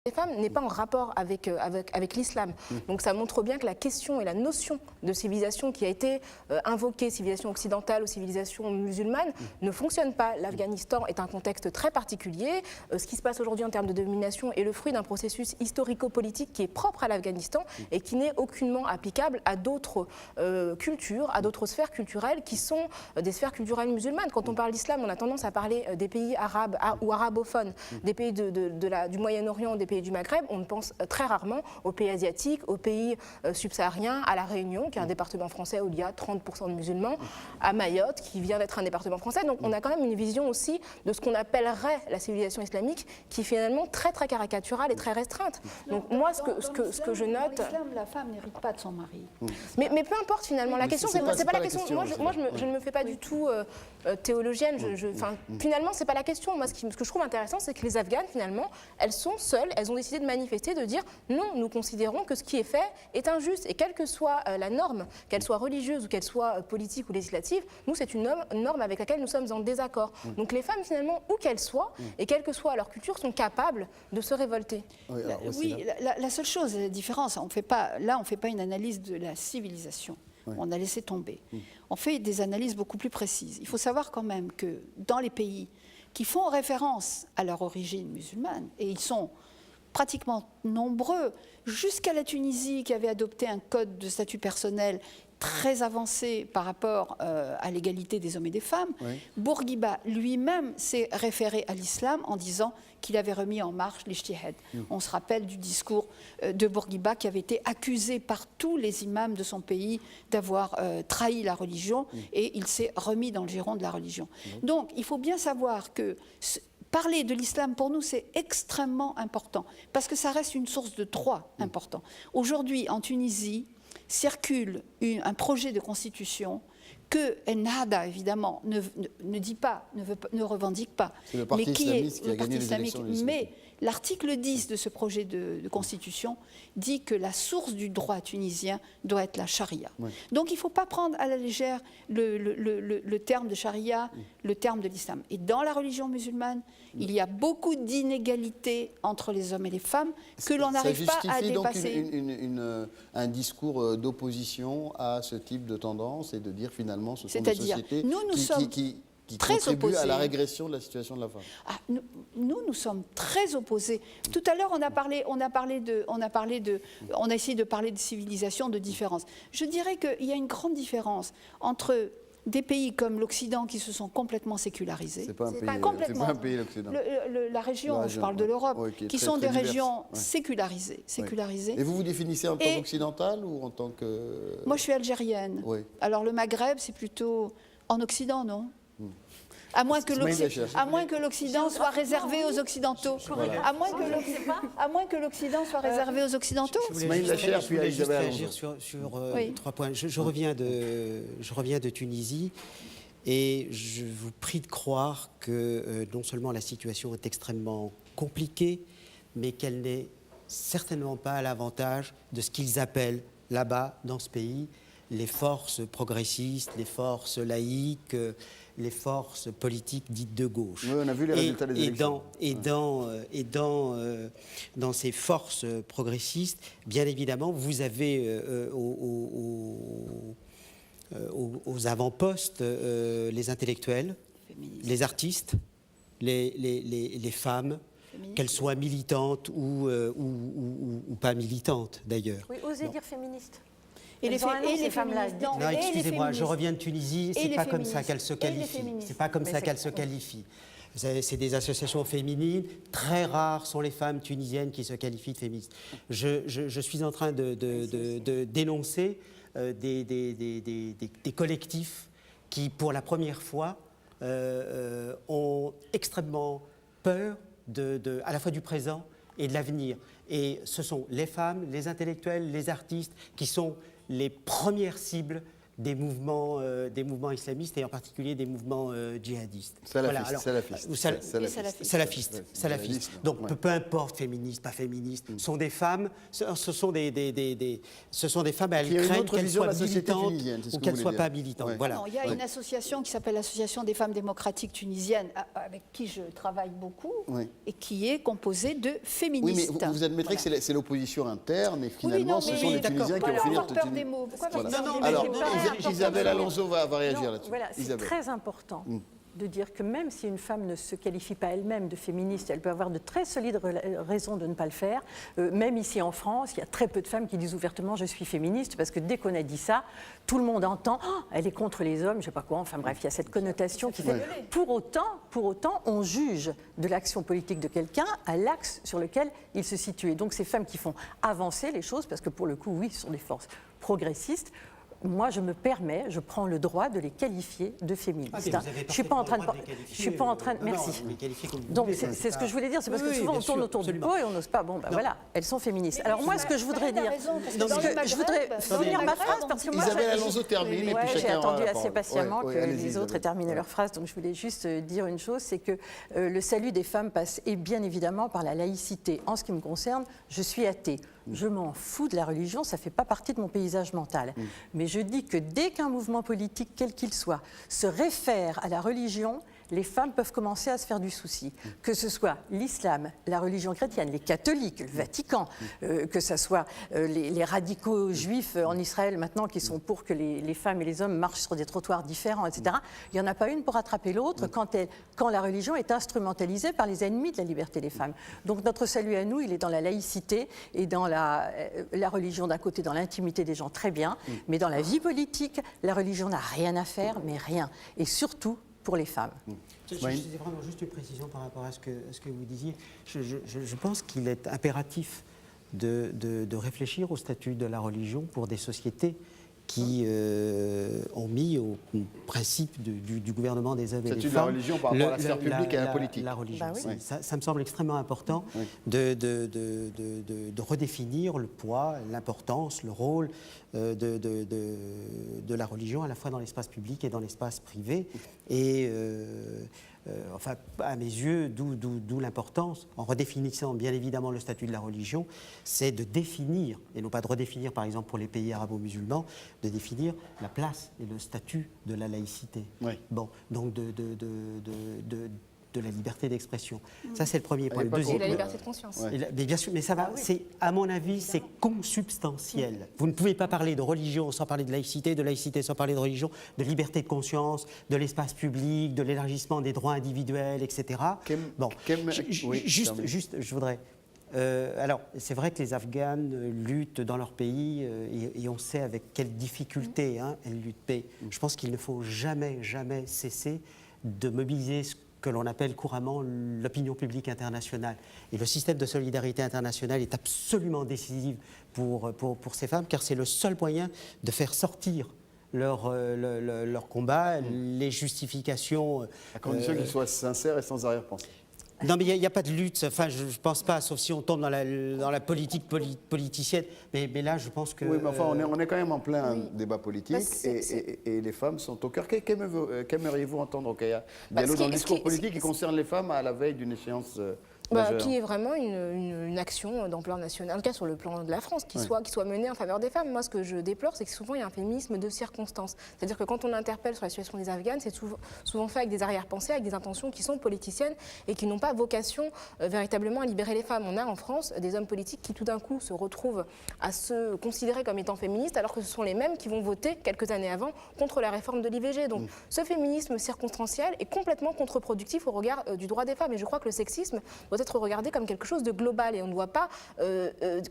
des femmes n'est pas en rapport avec l'islam. Donc ça montre bien que la question et la notion de civilisation qui a été invoquée, civilisation occidentale ou civilisation musulmane, ne fonctionne pas. L'Afghanistan est un contexte très particulier. Ce qui se passe aujourd'hui en termes de domination est le fruit d'un processus historico-politique qui est propre à l'Afghanistan et qui n'est aucunement applicable à d'autres cultures, à d'autres sphères culturelles qui sont des sphères culturelles musulmanes. Quand on parle d'islam, on a tendance à parler des pays arabes ou arabophones, des pays du Moyen-Orient, des pays du Maghreb. On pense très rarement aux pays asiatiques, aux pays subsahariens, à La Réunion, qui est un département français où il y a 30% de musulmans, à Mayotte, qui vient d'être un département français. Donc on a quand même une vision aussi de ce qu'on appellerait la civilisation islamique, qui est finalement très très caricaturale et très restreinte. Donc moi, ce que je note... Dans l'islam, la femme n'hérite pas de son mari. Mais peu importe finalement, la question, c'est pas la question. Moi, je ne me fais pas du tout théologienne. Finalement, c'est pas la question. Moi, ce que je trouve intéressant, c'est que les Afghanes, finalement, elles sont seules. Elles ont décidé de manifester, de dire non, nous considérons que ce qui est fait est injuste. Et quelle que soit la norme, qu'elle soit religieuse ou qu'elle soit politique ou législative, nous, c'est une norme avec laquelle nous sommes en désaccord. Donc les femmes, finalement, où qu'elles soient, et quelle que soit leur culture, sont capables de se révolter. Oui, la seule chose, la différence, on ne fait pas une analyse de la civilisation. On a laissé tomber. On fait des analyses beaucoup plus précises. Il faut savoir quand même que dans les pays qui font référence à leur origine musulmane, et ils sont pratiquement nombreux, jusqu'à la Tunisie qui avait adopté un code de statut personnel très avancé par rapport à l'égalité des hommes et des femmes. Bourguiba lui-même s'est référé à l'islam en disant qu'il avait remis en marche l'ijtihad. On se rappelle du discours de Bourguiba qui avait été accusé par tous les imams de son pays d'avoir trahi la religion et il s'est remis dans le giron de la religion. Donc il faut bien savoir que parler de l'islam, pour nous, c'est extrêmement important, parce que ça reste une source de droit important. Aujourd'hui, en Tunisie, circule un projet de constitution que Ennahda, évidemment, ne dit pas, ne revendique pas. C'est le parti islamiste qui a gagné les élections législatives. Mais l'article 10 de ce projet de constitution dit que la source du droit tunisien doit être la charia. Donc il ne faut pas prendre à la légère le terme de charia, le terme de l'islam. Et dans la religion musulmane, il y a beaucoup d'inégalités entre les hommes et les femmes que l'on n'arrive pas à dépasser. Ça justifie donc un discours d'opposition à ce type de tendance et de dire finalement ce sont des sociétés qui contribuent à la régression de la situation de la femme. Nous sommes très opposés. Tout à l'heure, on a essayé de parler de civilisation, de différence. Je dirais qu'il y a une grande différence entre des pays comme l'Occident qui se sont complètement sécularisés. C'est pas un pays l'Occident. La région, je parle de l'Europe, qui sont des régions sécularisées. Et vous vous définissez en tant qu'occidentale ou en tant que... Moi, je suis algérienne. Alors le Maghreb, c'est plutôt en Occident, non ? À moins que l'Occident soit réservé aux Occidentaux. À moins que l'Occident soit réservé aux Occidentaux. Je voulais juste réagir sur 3 points. Je reviens de Tunisie et je vous prie de croire que non seulement la situation est extrêmement compliquée, mais qu'elle n'est certainement pas à l'avantage de ce qu'ils appellent là-bas, dans ce pays, les forces progressistes, les forces laïques, les forces politiques dites de gauche. Oui, on a vu les résultats des élections. Dans ces forces progressistes, bien évidemment, vous avez aux avant-postes les intellectuels, les artistes, les femmes, qu'elles soient militantes ou pas militantes d'ailleurs. Oui, osez dire féministes. Et les femmes-là. Non, excusez-moi, je reviens de Tunisie, c'est pas comme ça qu'elles se qualifient. C'est pas comme ça qu'elles se qualifient. C'est des associations féminines. Très rares sont les femmes tunisiennes qui se qualifient de féministes. Je suis en train de dénoncer des collectifs qui, pour la première fois, ont extrêmement peur à la fois du présent et de l'avenir. Et ce sont les femmes, les intellectuels, les artistes qui sont les premières cibles des mouvements islamistes et en particulier des mouvements djihadistes. Salafistes. Donc peu importe féministes, pas féministes, sont des femmes, ce sont des femmes, elles craignent qu'elles soient militantes ou qu'elles ne soient pas militantes. Voilà. Non, il y a une association qui s'appelle l'Association des femmes démocratiques tunisiennes, avec qui je travaille beaucoup, et qui est composée de féministes. Oui, mais vous admettrez que c'est l'opposition interne, et finalement, ce sont les Tunisiens qui vont finir... Alors, Isabelle Alonso va réagir là-dessus. Voilà, c'est très important de dire que même si une femme ne se qualifie pas elle-même de féministe, elle peut avoir de très solides raisons de ne pas le faire. Même ici en France, il y a très peu de femmes qui disent ouvertement « je suis féministe » parce que dès qu'on a dit ça, tout le monde entend oh, « elle est contre les hommes », je ne sais pas quoi, enfin bref, il y a cette connotation qui fait... Pour autant, on juge de l'action politique de quelqu'un à l'axe sur lequel il se situe. Et donc ces femmes qui font avancer les choses, parce que pour le coup, oui, ce sont des forces progressistes, moi, je me permets, je prends le droit de les qualifier de féministes. Je ne suis pas en train de... Merci. Donc, c'est ce que je voulais dire. C'est parce que souvent, on tourne autour du pot et on n'ose pas. Bon, ben voilà, elles sont féministes. Alors moi, ce que je voudrais dire... Je voudrais finir ma phrase parce que moi... Isabelle Alonso termine et puis chacun aura la parole. J'ai attendu assez patiemment que les autres aient terminé leur phrase. Donc, je voulais juste dire une chose, c'est que le salut des femmes passe bien évidemment par la laïcité. En ce qui me concerne, je suis athée. Je m'en fous de la religion, ça ne fait pas partie de mon paysage mental. Mais je dis que dès qu'un mouvement politique, quel qu'il soit, se réfère à la religion, les femmes peuvent commencer à se faire du souci. Que ce soit l'islam, la religion chrétienne, les catholiques, le Vatican, que ce soit les radicaux juifs en Israël maintenant qui sont pour que les femmes et les hommes marchent sur des trottoirs différents, etc. Il n'y en a pas une pour attraper l'autre quand la religion est instrumentalisée par les ennemis de la liberté des femmes. Donc notre salut à nous, il est dans la laïcité et dans la religion d'un côté, dans l'intimité des gens, très bien, mais dans la vie politique, la religion n'a rien à faire, mais rien. Et surtout, pour les femmes. C'est vraiment juste une précision par rapport à ce que vous disiez. Je pense qu'il est impératif de réfléchir au statut de la religion pour des sociétés qui ont mis au principe du gouvernement des hommes et des femmes. C'est la religion par rapport à la sphère publique et à la politique. La religion, ça me semble extrêmement important de redéfinir le poids, l'importance, le rôle de la religion à la fois dans l'espace public et dans l'espace privé. Et enfin, à mes yeux, d'où l'importance, en redéfinissant bien évidemment le statut de la religion, c'est de définir, et non pas de redéfinir par exemple pour les pays arabo-musulmans, de définir la place et le statut de la laïcité. Bon, donc de la liberté d'expression. Ça, c'est le premier point. Le deuxième, la liberté de conscience. Mais bien sûr, mais ça va, à mon avis, c'est consubstantiel. Vous ne pouvez pas parler de religion sans parler de laïcité sans parler de religion, de liberté de conscience, de l'espace public, de l'élargissement des droits individuels, etc. Je voudrais... alors, c'est vrai que les Afghanes luttent dans leur pays et on sait avec quelles difficultés elles luttent. Mais je pense qu'il ne faut jamais cesser de mobiliser ce que l'on appelle couramment l'opinion publique internationale. Et le système de solidarité internationale est absolument décisif pour ces femmes, car c'est le seul moyen de faire sortir leur combat, les justifications... À condition qu'ils soient sincères et sans arrière-pensée. Non, mais il n'y a pas de lutte. Enfin, je ne pense pas, sauf si on tombe dans la politique politicienne. Mais là, je pense que... Oui, mais enfin, on est quand même en plein débat politique et les femmes sont au cœur. Qu'aimeriez-vous entendre, Rokhaya Diallo, dans le discours politique qui concerne les femmes à la veille d'une échéance qui est vraiment une action d'ampleur nationale, en tout cas sur le plan de la France, qui soit menée en faveur des femmes. Moi, ce que je déplore, c'est que souvent, il y a un féminisme de circonstance. C'est-à-dire que quand on interpelle sur la situation des Afghanes, c'est souvent fait avec des arrière-pensées, avec des intentions qui sont politiciennes et qui n'ont pas vocation véritablement à libérer les femmes. On a en France des hommes politiques qui, tout d'un coup, se retrouvent à se considérer comme étant féministes, alors que ce sont les mêmes qui vont voter, quelques années avant, contre la réforme de l'IVG. Donc, ce féminisme circonstanciel est complètement contre-productif au regard du droit des femmes. Et je crois que le sexisme doit être regardé comme quelque chose de global et on ne doit pas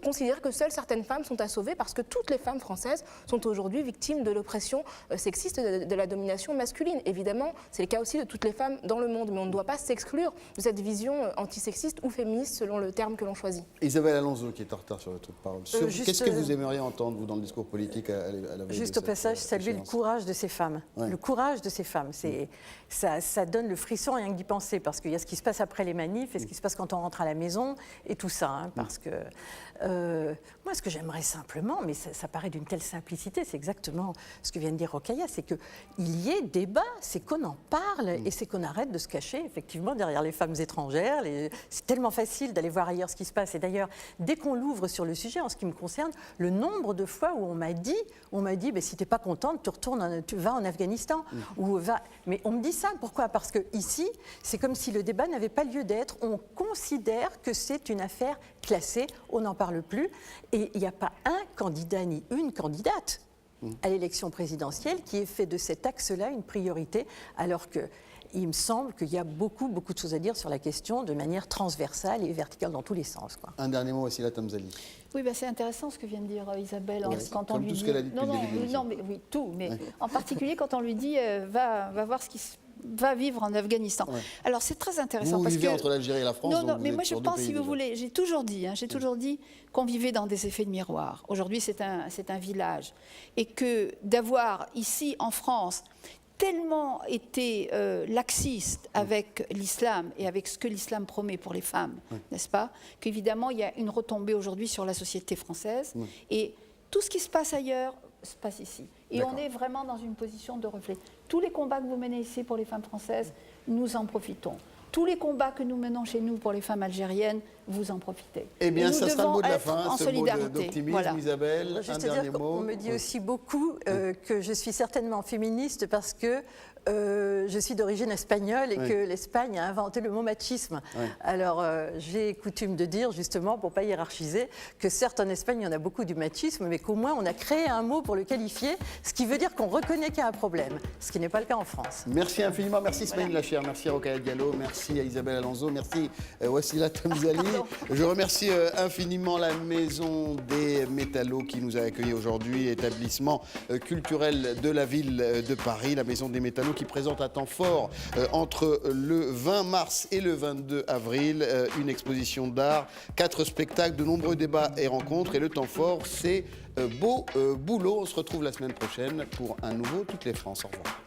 considérer que seules certaines femmes sont à sauver parce que toutes les femmes françaises sont aujourd'hui victimes de l'oppression sexiste, de la domination masculine. Évidemment, c'est le cas aussi de toutes les femmes dans le monde, mais on ne doit pas s'exclure de cette vision antisexiste ou féministe selon le terme que l'on choisit. Isabelle Alonso qui est en retard sur le truc de parole. Qu'est-ce que vous aimeriez entendre, vous, dans le discours politique à la veille Juste au passage, saluer le courage de ces femmes. Le courage de ces femmes, ça donne le frisson rien que d'y penser parce qu'il y a ce qui se passe après les manifs et ce qui se passe quand on rentre à la maison et tout ça, hein, parce que moi, ce que j'aimerais simplement, mais ça paraît d'une telle simplicité, c'est exactement ce que vient de dire Rokhaya, c'est qu'il y ait débat, c'est qu'on en parle et c'est qu'on arrête de se cacher, effectivement, derrière les femmes étrangères. C'est tellement facile d'aller voir ailleurs ce qui se passe. Et d'ailleurs, dès qu'on l'ouvre sur le sujet, en ce qui me concerne, le nombre de fois où on m'a dit si tu n'es pas contente, tu vas en Afghanistan. Mais on me dit ça, pourquoi? Parce que ici, c'est comme si le débat n'avait pas lieu d'être. On considère que c'est une affaire classée, on n'en parle plus. Et il n'y a pas un candidat ni une candidate à l'élection présidentielle qui ait fait de cet axe-là une priorité, alors que il me semble qu'il y a beaucoup de choses à dire sur la question de manière transversale et verticale dans tous les sens, quoi. Un dernier mot, Wassila Tamzali. Oui, c'est intéressant ce que vient de dire Isabelle. Quand on lui dit... Oui, tout, mais en particulier quand on lui dit va voir ce qui va vivre en Afghanistan. Ouais. Alors c'est très intéressant. Vous vivez entre l'Algérie et la France. Non, mais moi je pense, si vous voulez, j'ai toujours dit qu'on vivait dans des effets de miroir. Aujourd'hui, c'est un village. Et que d'avoir ici en France tellement été laxiste avec l'islam et avec ce que l'islam promet pour les femmes, n'est-ce pas, qu'évidemment, il y a une retombée aujourd'hui sur la société française. Et tout ce qui se passe ailleurs se passe ici. Et on est vraiment dans une position de reflet. Tous les combats que vous menez ici pour les femmes françaises, nous en profitons. Tous les combats que nous menons chez nous pour les femmes algériennes, vous en profitez. Eh bien, ça sera le mot de la fin, ce mot d'optimisme. Voilà. Isabelle, un dernier mot. On me dit aussi beaucoup que je suis certainement féministe parce que je suis d'origine espagnole et que l'Espagne a inventé le mot machisme. Alors, j'ai coutume de dire, justement, pour ne pas hiérarchiser, que certes, en Espagne, il y en a beaucoup du machisme, mais qu'au moins, on a créé un mot pour le qualifier, ce qui veut dire qu'on reconnaît qu'il y a un problème, ce qui n'est pas le cas en France. Merci infiniment. Merci Smaïl Lacher, merci Rokhaya Diallo, merci à Isabelle Alonso, merci Wassila Tamzali. Je remercie infiniment la Maison des Métallos qui nous a accueillis aujourd'hui, établissement culturel de la ville de Paris, la Maison des Métallos qui présente à temps fort entre le 20 mars et le 22 avril une exposition d'art, 4 spectacles, de nombreux débats et rencontres. Et le temps fort, c'est Beau Boulot. On se retrouve la semaine prochaine pour un nouveau Toutes les France. Au revoir.